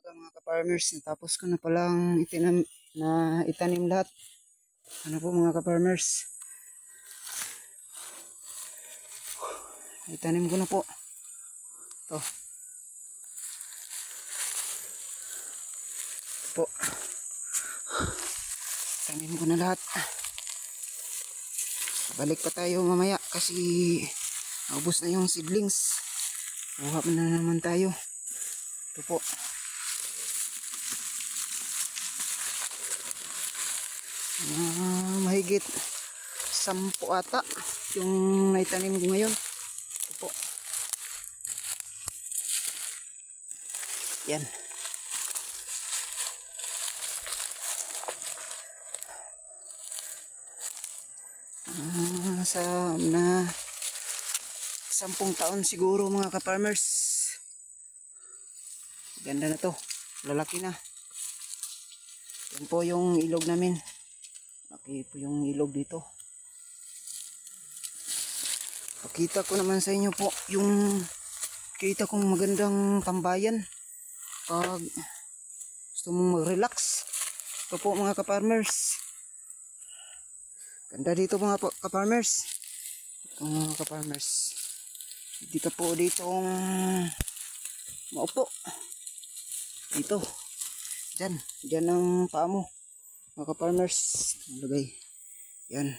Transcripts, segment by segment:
Mga ka-farmers, natapos ko na palang itanim lahat. Ano po mga ka-farmers, itanim ko na po ito po, itanim ko na lahat. Balik pa tayo mamaya kasi naubos na yung seedlings. Kuha na naman tayo. Ito po, mahigit 10 ata yung naitanim ko ngayon. Ito po, yan. Sa 10 taon siguro mga ka-farmers. Ganda na to, lalaki na. Yan po yung ilog namin. Laki po yung ilog dito. Pakita ko naman sa inyo po yung kita kong magandang tambayan pag gusto mong mag-relax. Ito po mga ka-farmers, ganda dito mga ka-farmers. Ito mga ka-farmers, hindi ka po ditong maupo. Dito, dyan ang paa mo mga ka-farmers. Nalagay yan,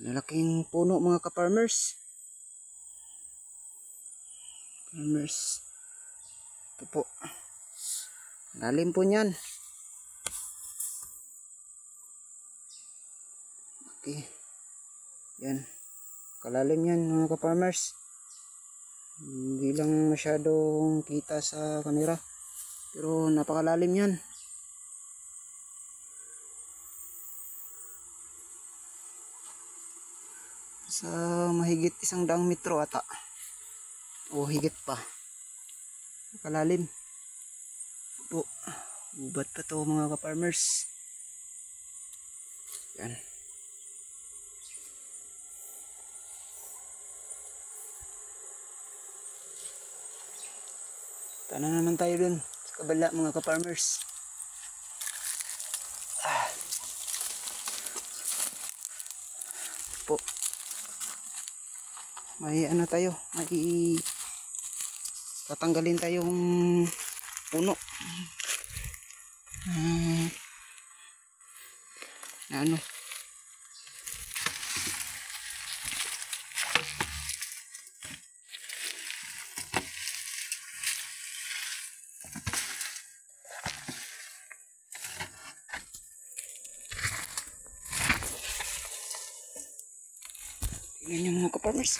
malaking puno mga ka-farmers. Ito po, lalim po nyan. Okay, yan, kalalim yan mga ka-farmers. Hindi lang masyadong kita sa camera, pero napakalalim yan. Sa mahigit 100 metro ata, o higit pa, kalalim po. Gubat pa to mga ka-farmers. Yan. Tana naman tayo dun sa kabala mga ka-farmers. Po, may ano tayo, may tatanggalin tayong puno na ano, tingnan nyo mga ka-farmers.